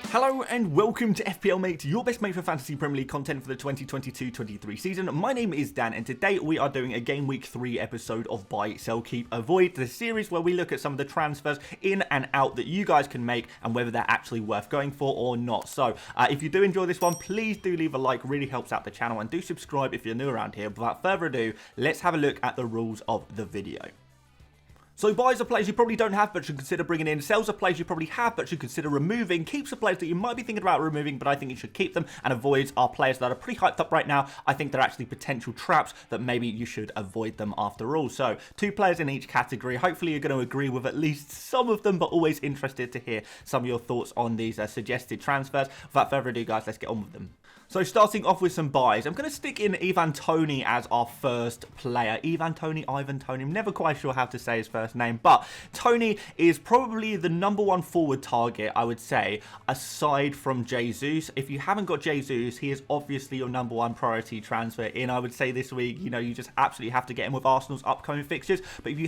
Hello and welcome to FPL Mate, your best mate for Fantasy Premier League content for the 2022-23 season. My name is Dan and today we are doing a Game Week 3 episode of Buy, Sell, Keep, Avoid, the series where we look at some of the transfers in and out that you guys can make and whether they're actually worth going for or not. So if you do enjoy this one, please do leave a like, really helps out the channel, and do subscribe if you're new around here. But without further ado, let's have a look at the rules of the video. So buys are players you probably don't have but should consider bringing in, sells are players you probably have but should consider removing, keeps are players that you might be thinking about removing but I think you should keep them, and avoids are players that are pretty hyped up right now. I think they're actually potential traps that maybe you should avoid them after all. So 2 players in each category. Hopefully you're going to agree with at least some of them, but always interested to hear some of your thoughts on these suggested transfers. Without further ado guys, let's get on with them. So starting off with some buys, I'm going to stick in TONEY as our first player. Ivan Toney, I'm never quite sure how to say his first name, but Toney is probably the #1 forward target, I would say, aside from Jesus. If you haven't got Jesus, he is obviously your #1 priority transfer in, I would say, this week. You know, you just absolutely have to get him with Arsenal's upcoming fixtures. But if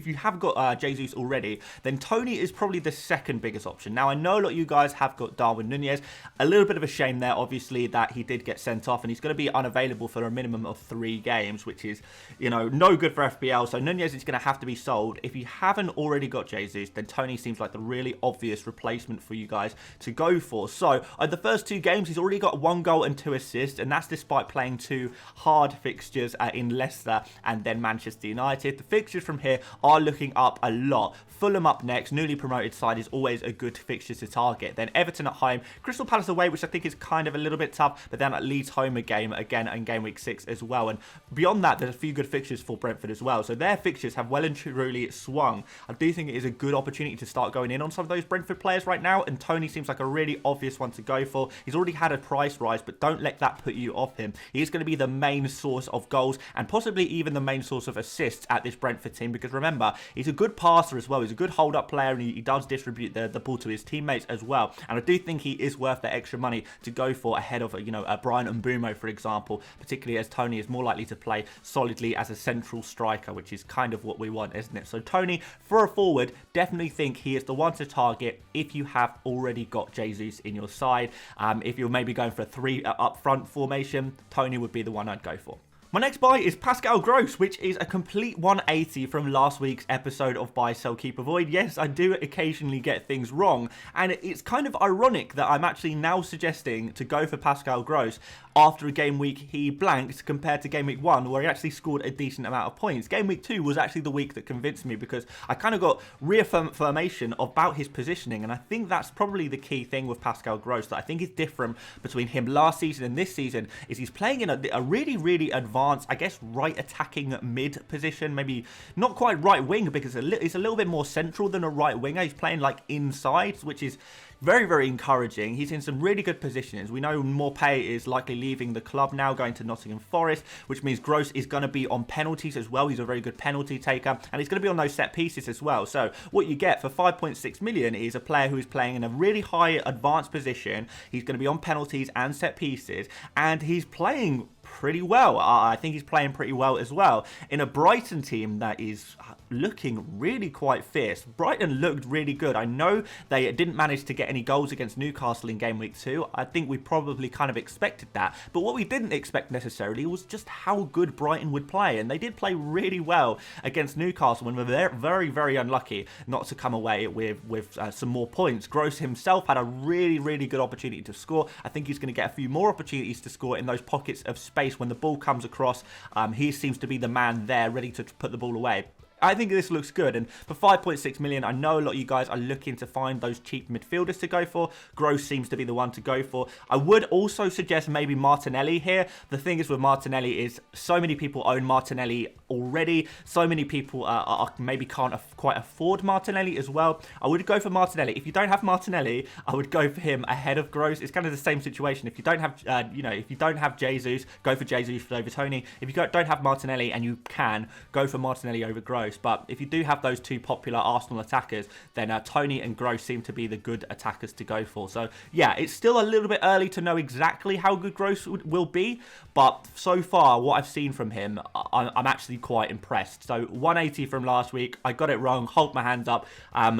you have got Jesus already, then Toney is probably the second biggest option. Now, I know a lot of you guys have got Darwin Nunez. A little bit of a shame there, obviously, that he did get sent off and he's going to be unavailable for a minimum of 3 games, which is, you know, no good for FPL. So Nunez is going to have to be sold. If you haven't already got Jesus, then Toney seems like the really obvious replacement for you guys to go for. So the first 2 games, he's already got 1 goal and 2 assists, and that's despite playing 2 hard fixtures in Leicester and then Manchester United. The fixtures from here are looking up a lot. Fulham up next, newly promoted side, is always a good fixture to target. Then Everton at home, Crystal Palace away, which I think is kind of a little bit tough, but then at Leeds home again in Game Week 6 as well. And beyond that, there's a few good fixtures for Brentford as well. So their fixtures have well and truly swung. I do think it is a good opportunity to start going in on some of those Brentford players right now, and Toney seems like a really obvious one to go for. He's already had a price rise, but don't let that put you off him. He is going to be the main source of goals and possibly even the main source of assists at this Brentford team, because remember, he's a good passer as well. He's a good hold-up player, and he does distribute the ball to his teammates as well. And I do think he is worth the extra money to go for ahead of, you know, Brian Mbeumo, for example, particularly as Toney is more likely to play solidly as a central striker, which is kind of what we want, isn't it? So Toney, for a forward, definitely think he is the one to target if you have already got Jesus in your side. If you're maybe going for a 3 up front formation, Toney would be the one I'd go for. My next buy is Pascal Gross, which is a complete 180 from last week's episode of Buy, Sell, Keep, Avoid. Yes, I do occasionally get things wrong, and it's kind of ironic that I'm actually now suggesting to go for Pascal Gross after a game week he blanked compared to Game Week 1, where he actually scored a decent amount of points. Game Week 2 was actually the week that convinced me, because I kind of got reaffirmation about his positioning, and I think that's probably the key thing with Pascal Gross that I think is different between him last season and this season, is he's playing in a really, really advanced, I guess, right attacking mid position. Maybe not quite right wing, because it's a little bit more central than a right winger. He's playing like inside, which is very, very encouraging. He's in some really good positions. We know Maupay is likely leaving the club now, going to Nottingham Forest, which means Gross is going to be on penalties as well. He's a very good penalty taker, and he's going to be on those set pieces as well. So what you get for 5.6 million is a player who is playing in a really high advanced position. He's going to be on penalties and set pieces, and he's playing pretty well. I think he's playing pretty well as well in a Brighton team that is looking really quite fierce. Brighton looked really good. I know they didn't manage to get any goals against Newcastle in Game Week 2. I think we probably kind of expected that. But what we didn't expect necessarily was just how good Brighton would play. And they did play really well against Newcastle, and were very, very unlucky not to come away with some more points. Gross himself had a really, really good opportunity to score. I think he's going to get a few more opportunities to score in those pockets of space when the ball comes across. He seems to be the man there, ready to put the ball away. I think this looks good, and for 5.6 million, I know a lot of you guys are looking to find those cheap midfielders to go for. Gross seems to be the one to go for. I would also suggest maybe Martinelli here. The thing is with Martinelli is so many people own Martinelli already. So many people maybe can't quite afford Martinelli as well. I would go for Martinelli. If you don't have Martinelli, I would go for him ahead of Gross. It's kind of the same situation. If you don't have, if you don't have Jesus, go for Jesus over Toney. If you don't have Martinelli and you can, go for Martinelli over Gross. But if you do have those two popular Arsenal attackers, then Toney and Gross seem to be the good attackers to go for. So yeah, it's still a little bit early to know exactly how good Gross will be, but so far what I've seen from him, I'm actually quite impressed. So 180 from last week. I got it wrong. Hold my hands up.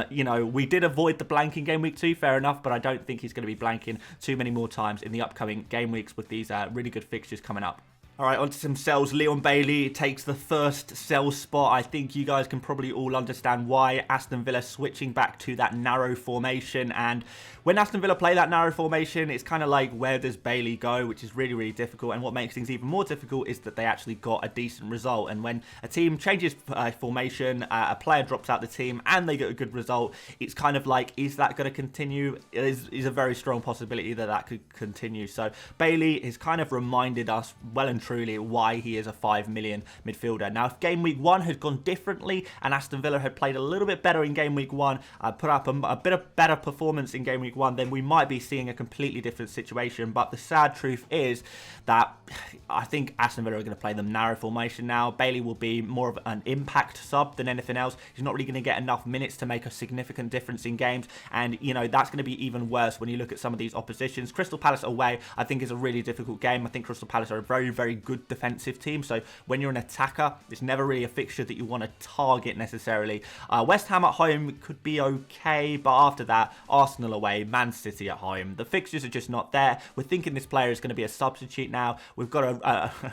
You know, we did avoid the blank in game week 2, fair enough, but I don't think he's going to be blanking too many more times in the upcoming game weeks with these really good fixtures coming up. All right, on to some sells. Leon Bailey takes the first sell spot. I think you guys can probably all understand why. Aston Villa switching back to that narrow formation. And when Aston Villa play that narrow formation, it's kind of like, where does Bailey go? Which is really, really difficult. And what makes things even more difficult is that they actually got a decent result. And when a team changes formation, a player drops out the team, and they get a good result, it's kind of like, is that going to continue? It is a very strong possibility that that could continue. So Bailey has kind of reminded us well and truly why he is a 5 million midfielder. Now, if game week 1 had gone differently and Aston Villa had played a little bit better in game week 1, put up a bit of better performance in game week 1, then we might be seeing a completely different situation. But the sad truth is that I think Aston Villa are going to play them narrow formation now. Bailey will be more of an impact sub than anything else. He's not really going to get enough minutes to make a significant difference in games, and you know that's going to be even worse when you look at some of these oppositions. Crystal Palace away, I think, is a really difficult game. I think Crystal Palace are a very, very good defensive team, so when you're an attacker, it's never really a fixture that you want to target necessarily. West Ham at home could be okay, but after that, Arsenal away, Man City at home, the fixtures are just not there. We're thinking this player is going to be a substitute now. We've got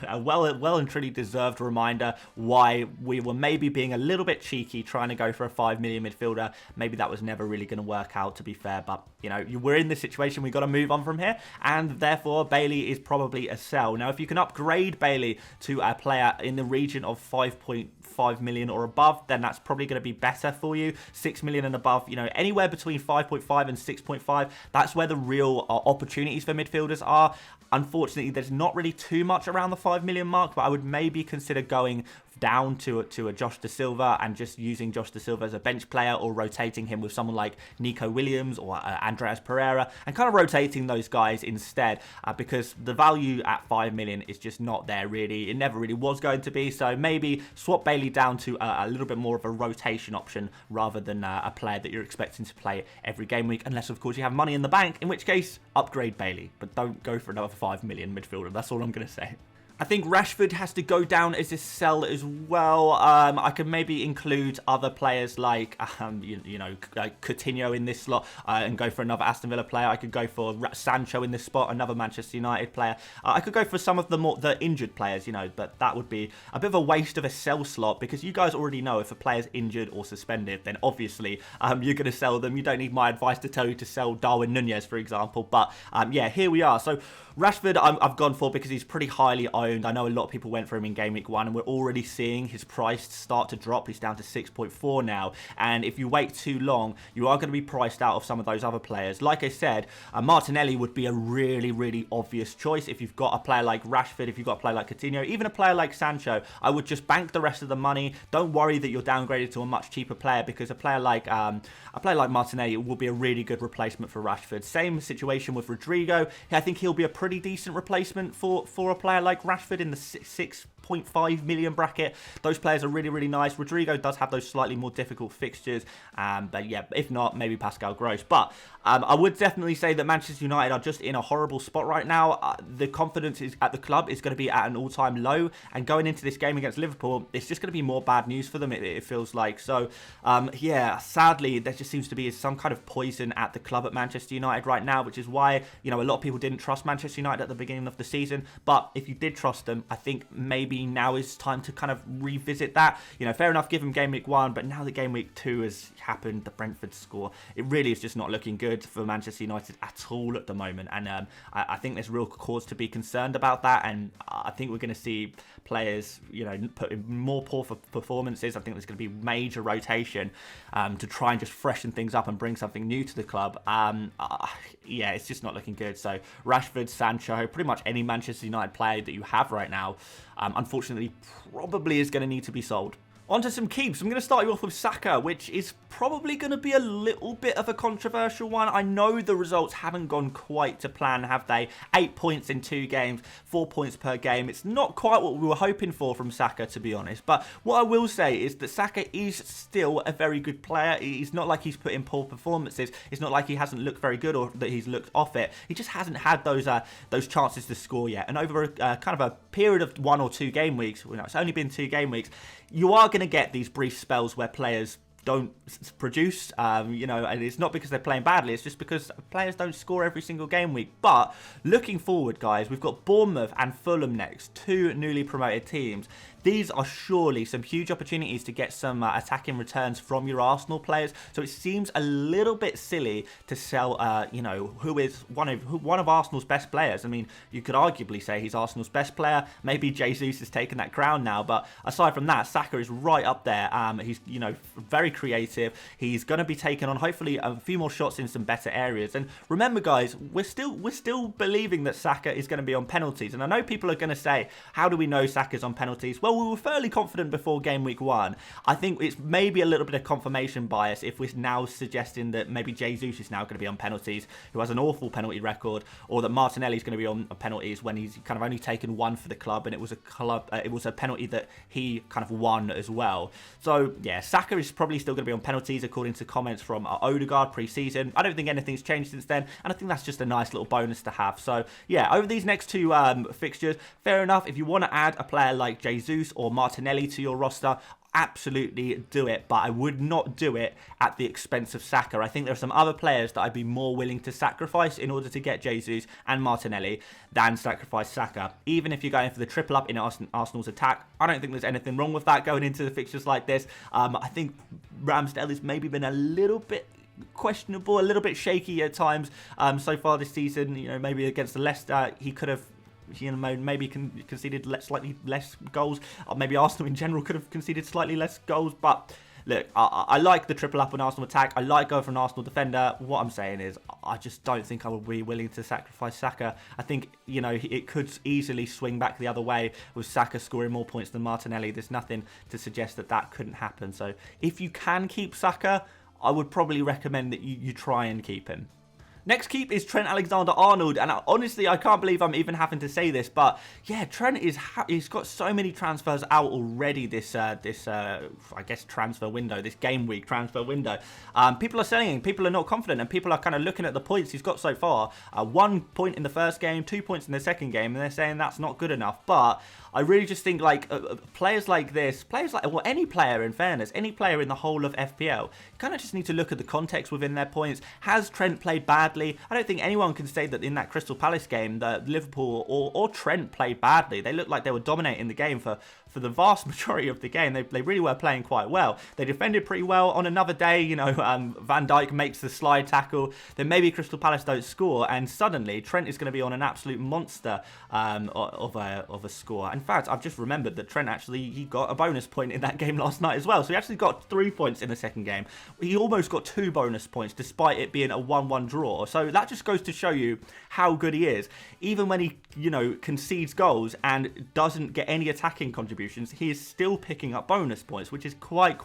a well and truly deserved reminder why we were maybe being a little bit cheeky trying to go for a 5 million midfielder. Maybe that was never really going to work out, to be fair, but you know, we're in this situation. We've got to move on from here, and therefore Bailey is probably a sell. Now, if you can upgrade Bailey to a player in the region of 5.5 million or above, then that's probably going to be better for you. 6 million and above, you know, anywhere between 5.5 and 6.5, that's where the real opportunities for midfielders are. Unfortunately, there's not really too much around the 5 million mark, but I would maybe consider going down to a Josh Da Silva and just using Josh Da Silva as a bench player, or rotating him with someone like Nico Williams or Andreas Pereira, and kind of rotating those guys instead, because the value at 5 million is just not there really. It never really was going to be, so maybe swap Bailey down to a little bit more of a rotation option rather than a player that you're expecting to play every game week, unless of course you have money in the bank, in which case upgrade Bailey, but don't go for another 5 million midfielder. That's all I'm going to say. I think Rashford has to go down as a sell as well. I could maybe include other players like, you know, like Coutinho in this slot, and go for another Aston Villa player. I could go for Sancho in this spot, another Manchester United player. I could go for some of the injured players, you know, but that would be a bit of a waste of a sell slot, because you guys already know if a player's injured or suspended, then obviously you're going to sell them. You don't need my advice to tell you to sell Darwin Nunez, for example. But yeah, here we are. So Rashford I've gone for because he's pretty highly owned. I know a lot of people went for him in game week 1, and we're already seeing his price start to drop. He's down to 6.4 now, and if you wait too long, you are going to be priced out of some of those other players. Like I said, Martinelli would be a really, really obvious choice. If you've got a player like Rashford, if you've got a player like Coutinho, even a player like Sancho, I would just bank the rest of the money. Don't worry that you're downgraded to a much cheaper player, because a player like Martinelli will be a really good replacement for Rashford. Same situation with Rodrigo. I think he'll be a pretty decent replacement for a player like Rashford in the 6.5 million bracket. Those players are really, really nice. Rodrigo does have those slightly more difficult fixtures, but yeah, if not, maybe Pascal Gross. But I would definitely say that Manchester United are just in a horrible spot right now. The confidence at the club is going to be at an all-time low, and going into this game against Liverpool, it's just going to be more bad news for them, it feels like. So yeah, sadly, there just seems to be some kind of poison at the club at Manchester United right now, which is why, you know, a lot of people didn't trust Manchester United at the beginning of the season. But if you did trust them, I think maybe now is time to kind of revisit that. You know, fair enough, give them game week 1, but now that game week 2 has happened, the Brentford score, it really is just not looking good for Manchester United at all at the moment. And I think there's real cause to be concerned about that. And I think we're going to see players, you know, put in more poor performances. I think there's going to be major rotation to try and just freshen things up and bring something new to the club. Yeah, it's just not looking good. So Rashford, Sancho, pretty much any Manchester United player that you have right now, unfortunately, probably is going to need to be sold. On to some keeps. I'm going to start you off with Saka, which is probably going to be a little bit of a controversial one. I know the results haven't gone quite to plan, have they? 8 points in 2 games, 4 points per game. It's not quite what we were hoping for from Saka, to be honest. But what I will say is that Saka is still a very good player. It's not like he's put in poor performances. It's not like he hasn't looked very good or that he's looked off it. He just hasn't had those chances to score yet. And over kind of a period of 1 or 2 game weeks, well, no, it's only been 2 game weeks, you are going to get these brief spells where players don't produce, you know, and it's not because they're playing badly, it's just because players don't score every single game week. But looking forward, guys, we've got Bournemouth and Fulham next, 2 newly promoted teams. These are surely some huge opportunities to get some attacking returns from your Arsenal players. So it seems a little bit silly to sell, you know, who is one of Arsenal's best players. I mean, you could arguably say he's Arsenal's best player. Maybe Jesus has taken that crown now, but aside from that, Saka is right up there. He's, you know, very creative. He's going to be taking on hopefully a few more shots in some better areas. And remember, guys, we're still believing that Saka is going to be on penalties. And I know people are going to say, how do we know Saka's on penalties? Well, we were fairly confident before game week 1. I think it's maybe a little bit of confirmation bias if we're now suggesting that maybe Jesus is now going to be on penalties, who has an awful penalty record, or that Martinelli's going to be on penalties when he's kind of only taken 1 for the club, and it was a penalty that he kind of won as well. So yeah, Saka is probably still going to be on penalties according to comments from Odegaard pre-season. I don't think anything's changed since then, and I think that's just a nice little bonus to have. So yeah, over these next 2 fixtures, fair enough. If you want to add a player like Jesus or Martinelli to your roster, absolutely do it, but I would not do it at the expense of Saka. I think there are some other players that I'd be more willing to sacrifice in order to get Jesus and Martinelli than sacrifice Saka. Even if you're going for the triple up in Arsenal's attack, I don't think there's anything wrong with that going into the fixtures like this. I think Ramsdale has maybe been a little bit questionable, a little bit shaky at times so far this season. You know, maybe against the Leicester, he could have, you know, maybe conceded slightly less goals. Or maybe Arsenal in general could have conceded slightly less goals. But look, I like the triple up on Arsenal attack. I like going for an Arsenal defender. What I'm saying is, I just don't think I would be willing to sacrifice Saka. I think, you know, it could easily swing back the other way with Saka scoring more points than Martinelli. There's nothing to suggest that that couldn't happen. So if you can keep Saka, I would probably recommend that you try and keep him. Next keep is Trent Alexander-Arnold, and honestly, I can't believe I'm even having to say this, but yeah, Trent he's got so many transfers out already this I guess transfer window, this game week transfer window. People are selling, people are not confident, and people are kind of looking at the points he's got so far. 1 point in the first game, 2 points in the second game, and they're saying that's not good enough. But I really just think like players like this, well, any player in fairness, any player in the whole of FPL, you kind of just need to look at the context within their points. Has Trent played badly? I don't think anyone can say that in that Crystal Palace game that Liverpool or Trent played badly. They looked like they were dominating the game for the vast majority of the game. They really were playing quite well. They defended pretty well. On another day, you know, Van Dijk makes the slide tackle, then maybe Crystal Palace don't score, and suddenly Trent is going to be on an absolute monster of a score. In fact, I've just remembered that Trent he got a bonus point in that game last night as well. So he actually got 3 points in the second game. He almost got 2 bonus points despite it being a 1-1 draw. So that just goes to show you how good he is. Even when he, you know, concedes goals and doesn't get any attacking contributions, he is still picking up bonus points, which is quite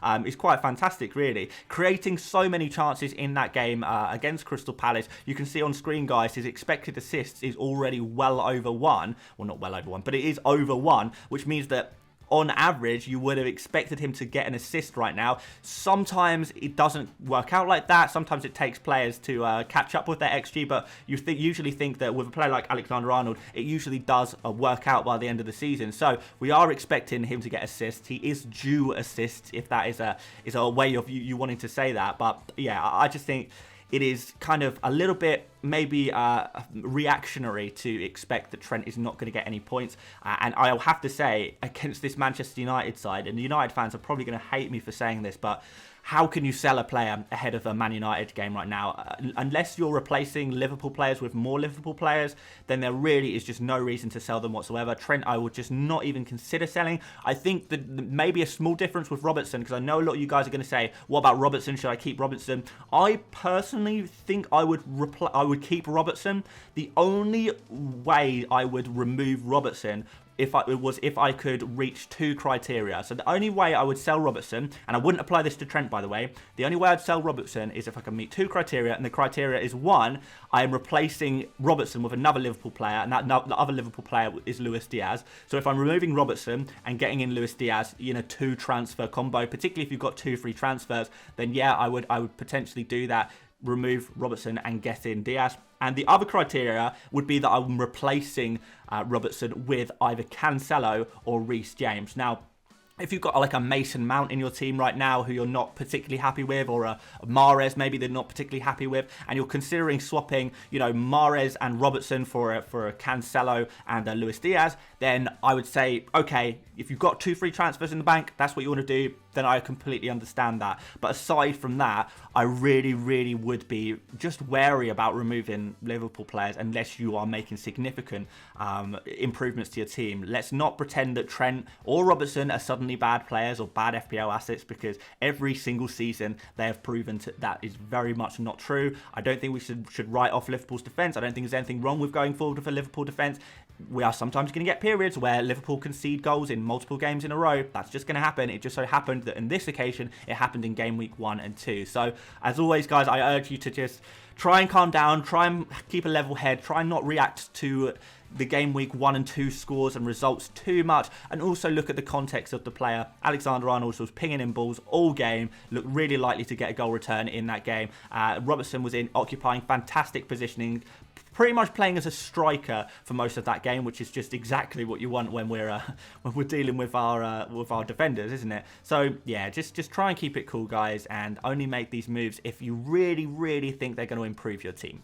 fantastic, really. Creating so many chances in that game against Crystal Palace. You can see on screen, guys, his expected assists is already well over 1. Well, not well over 1, but it is over 1, which means that on average, you would have expected him to get an assist right now. Sometimes it doesn't work out like that. Sometimes it takes players to catch up with their XG, but you usually think that with a player like Alexander-Arnold, it usually does work out by the end of the season. So we are expecting him to get assists. He is due assists, if that is a way of you wanting to say that. But yeah, I just think it is kind of a little bit maybe reactionary to expect that Trent is not going to get any points. And I'll have to say, against this Manchester United side, and the United fans are probably going to hate me for saying this, but how can you sell a player ahead of a Man United game right now? Unless you're replacing Liverpool players with more Liverpool players, then there really is just no reason to sell them whatsoever. Trent, I would just not even consider selling. I think that maybe a small difference with Robertson, because I know a lot of you guys are going to say, what about Robertson? Should I keep Robertson? I personally think I would keep Robertson. The only way I would remove Robertson if I could reach 2 criteria. So the only way I would sell Robertson, and I wouldn't apply this to Trent, by the way, the only way I'd sell Robertson is if I can meet 2 criteria, and the criteria is 1, I am replacing Robertson with another Liverpool player, and the other Liverpool player is Luis Diaz. So if I'm removing Robertson and getting in Luis Diaz in a 2 transfer combo, particularly if you've got 2 free transfers, then yeah, I would potentially do that. Remove Robertson and get in Diaz. And the other criteria would be that I'm replacing Robertson with either Cancelo or Reece James. Now, if you've got like a Mason Mount in your team right now who you're not particularly happy with, or a Mahrez maybe they're not particularly happy with, and you're considering swapping, you know, Mahrez and Robertson for a Cancelo and a Luis Diaz, then I would say, okay, if you've got 2 free transfers in the bank, that's what you want to do, then I completely understand that. But aside from that, I really would be just wary about removing Liverpool players unless you are making significant improvements to your team. Let's not pretend that Trent or Robertson are suddenly bad players or bad FPL assets, because every single season they have proven that is very much not true. I don't think we should write off Liverpool's defence. I don't think there's anything wrong with going forward with a Liverpool defence. We are sometimes going to get periods where Liverpool concede goals in multiple games in a row. That's just going to happen. It just so happened that in this occasion, it happened in game week 1 and 2. So, as always, guys, I urge you to just try and calm down, try and keep a level head, try and not react to the game week 1 and 2 scores and results too much, and also look at the context of the player. Alexander-Arnold was pinging in balls all game, looked really likely to get a goal return in that game. Robertson was occupying fantastic positioning, pretty much playing as a striker for most of that game, which is just exactly what you want when we're dealing with our defenders, isn't it? So yeah, just try and keep it cool, guys, and only make these moves if you really think they're going to improve your team.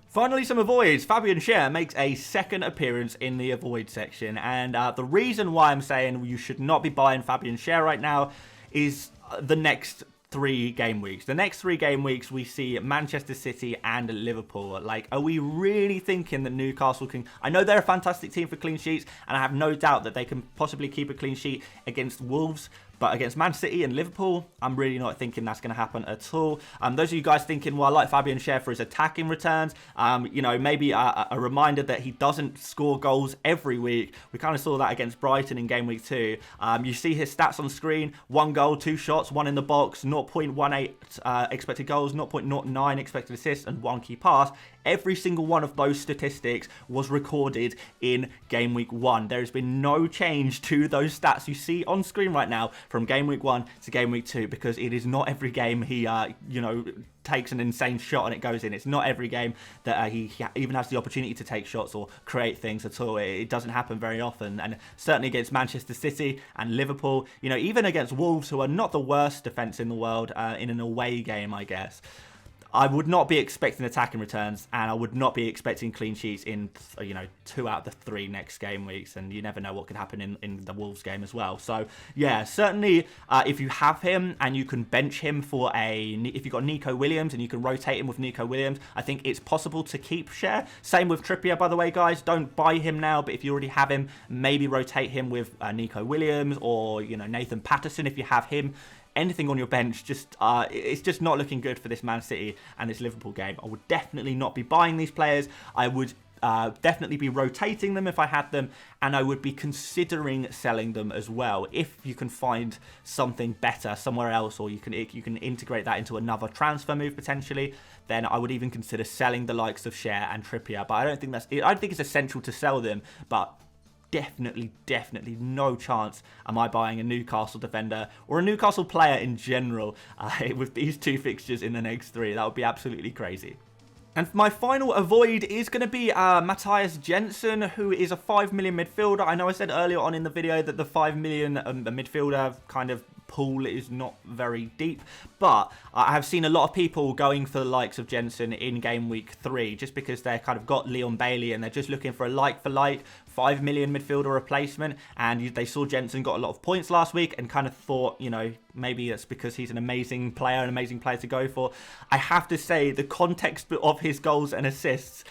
Finally, some avoids. Fabian Schär makes a second appearance in the avoid section, and the reason why I'm saying you should not be buying Fabian Schär right now is the next 3 game weeks. The next 3 game weeks, we see Manchester City and Liverpool. Like, are we really thinking that Newcastle can... I know they're a fantastic team for clean sheets, and I have no doubt that they can possibly keep a clean sheet against Wolves, but against Man City and Liverpool, I'm really not thinking that's going to happen at all. Those of you guys thinking, well, I like Fabian Schär for his attacking returns, you know, maybe a reminder that he doesn't score goals every week. We kind of saw that against Brighton in game week 2. You see his stats on screen: 1 goal, 2 shots, 1 in the box, 0.18 expected goals, 0.09 expected assists, and 1 key pass. Every single one of those statistics was recorded in game week 1. There has been no change to those stats you see on screen right now from game week 1 to game week 2, because it is not every game he, you know, takes an insane shot and it goes in. It's not every game that he even has the opportunity to take shots or create things at all. It doesn't happen very often, and certainly against Manchester City and Liverpool, you know, even against Wolves, who are not the worst defence in the world, in an away game, I guess, I would not be expecting attacking returns, and I would not be expecting clean sheets in, you know, 2 out of the 3 next game weeks, and you never know what could happen in the Wolves game as well. So yeah, certainly if you have him and you can bench him for if you've got Nico Williams and you can rotate him with Nico Williams, I think it's possible to keep Schär. Same with Trippier, by the way, guys. Don't buy him now, but if you already have him, maybe rotate him with Nico Williams, or, you know, Nathan Patterson if you have him. Anything on your bench, it's just not looking good for this Man City and this Liverpool game. I would definitely not be buying these players. I would definitely be rotating them if I had them, and I would be considering selling them as well if you can find something better somewhere else, or you can integrate that into another transfer move potentially. Then I would even consider selling the likes of Schär and Trippier. But I don't think it's essential to sell them, but definitely no chance am I buying a Newcastle defender or a Newcastle player in general with these 2 fixtures in the next 3. That would be absolutely crazy. And my final avoid is going to be Matthias Jensen, who is a 5 million midfielder. I know I said earlier on in the video that the 5 million midfielder kind of pool is not very deep, but I have seen a lot of people going for the likes of Jensen in game week 3 just because they're kind of got Leon Bailey and they're just looking for a like-for-like 5 million midfielder replacement, and they saw Jensen got a lot of points last week and kind of thought, you know, maybe it's because he's an amazing player to go for. I have to say, the context of his goals and assists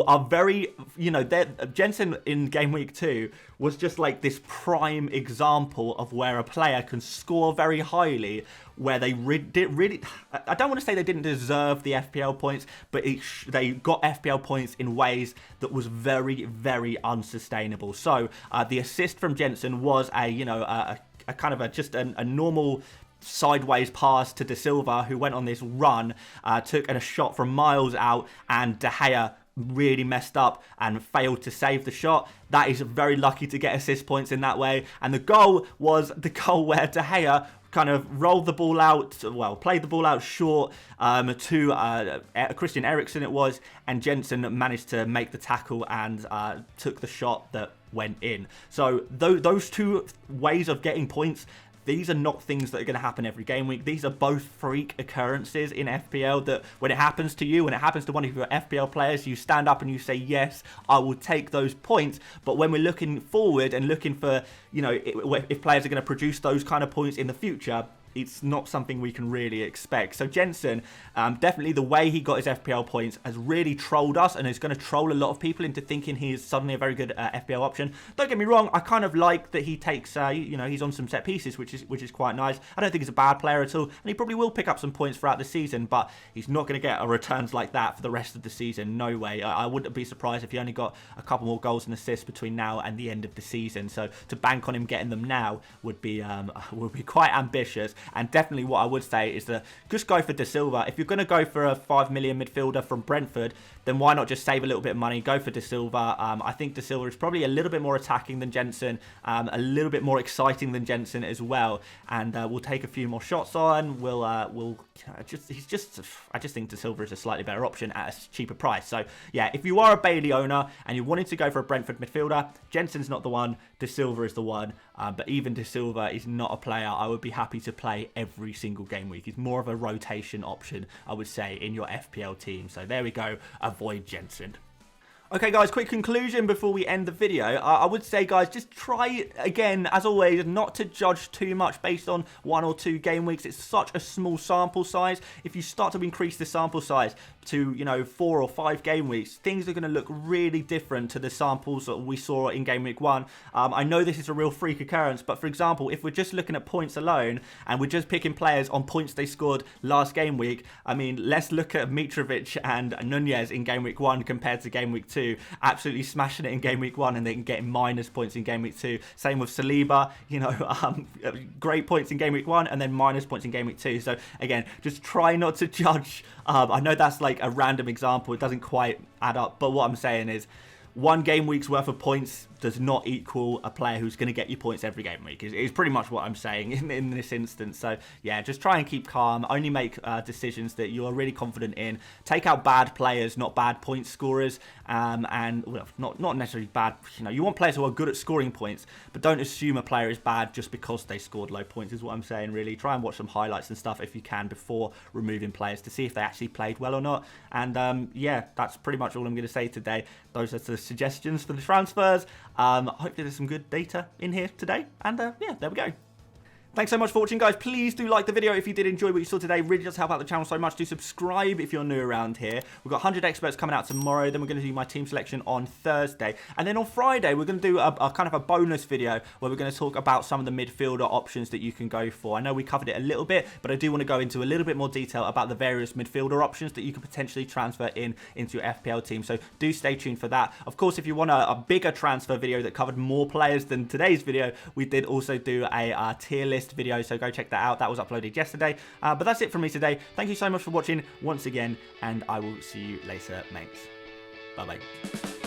are very, you know, Jensen in Game Week 2 was just like this prime example of where a player can score very highly, where they really, I don't want to say they didn't deserve the FPL points, but they got FPL points in ways that was very, very unsustainable. So the assist from Jensen was a kind of just a normal sideways pass to De Silva, who went on this run, took a shot from miles out, and De Gea really messed up and failed to save the shot. That is very lucky to get assist points in that way. And the goal was the goal where De Gea kind of rolled the ball out, well, played the ball out short to Christian Eriksen it was, and Jensen managed to make the tackle and took the shot that went in. So those two ways of getting points, these are not things that are going to happen every game week. These are both freak occurrences in FPL that when it happens to you, when it happens to one of your FPL players, you stand up and you say, yes, I will take those points. But when we're looking forward and looking for, you know, if players are going to produce those kind of points in the future, it's not something we can really expect. So Jensen, definitely the way he got his FPL points has really trolled us and is going to troll a lot of people into thinking he is suddenly a very good FPL option. Don't get me wrong, I kind of like that he takes, you know, he's on some set pieces, which is quite nice. I don't think he's a bad player at all, and he probably will pick up some points throughout the season, but he's not going to get returns like that for the rest of the season. No way. I wouldn't be surprised if he only got a couple more goals and assists between now and the end of the season. So to bank on him getting them now would be quite ambitious. And definitely what I would say is that just go for De Silva. If you're going to go for a 5 million midfielder from Brentford, then why not just save a little bit of money, go for De Silva. I think De Silva is probably a little bit more attacking than Jensen, a little bit more exciting than Jensen as well, and we'll take a few more shots on. I just think De Silva is a slightly better option at a cheaper price. So yeah, if you are a Bailey owner and you wanted to go for a Brentford midfielder, Jensen's not the one, De Silva is the one. But even De Silva is not a player I would be happy to play every single game week. He's more of a rotation option, I would say, in your FPL team. So there we go, avoid Jensen. Okay guys, quick conclusion before we end the video. I would say guys, just try again, as always, not to judge too much based on 1 or 2 game weeks. It's such a small sample size. If you start to increase the sample size to, you know, 4 or 5 game weeks, things are going to look really different to the samples that we saw in game week 1. I know this is a real freak occurrence, but for example, if we're just looking at points alone and we're just picking players on points they scored last game week, I mean, let's look at Mitrovic and Nunez in game week 1 compared to game week 2. Absolutely smashing it in game week 1 and then getting minus points in game week 2. Same with Saliba, you know, great points in game week 1 and then minus points in game week 2. So again, just try not to judge. I know that's like a random example, it doesn't quite add up, but what I'm saying is 1 game week's worth of points does not equal a player who's going to get you points every game week. Is pretty much what I'm saying in this instance. So yeah, just try and keep calm. Only make decisions that you are really confident in. Take out bad players, not bad point scorers, and well, not necessarily bad. You know, you want players who are good at scoring points, but don't assume a player is bad just because they scored low points. Is what I'm saying. Really, try and watch some highlights and stuff if you can before removing players to see if they actually played well or not. And yeah, that's pretty much all I'm going to say today. Those are the suggestions for the transfers. Hopefully there's some good data in here today. And yeah, there we go. Thanks so much for watching, guys. Please do like the video if you did enjoy what you saw today. Really does help out the channel so much. Do subscribe if you're new around here. We've got 100 experts coming out tomorrow. Then we're going to do my team selection on Thursday. And then on Friday, we're going to do a kind of a bonus video where we're going to talk about some of the midfielder options that you can go for. I know we covered it a little bit, but I do want to go into a little bit more detail about the various midfielder options that you can potentially transfer into your FPL team. So do stay tuned for that. Of course, if you want a bigger transfer video that covered more players than today's video, we did also do a tier list video, so go check that out. That was uploaded yesterday. But that's it from me today. Thank you so much for watching once again, and I will see you later, mates. Bye bye.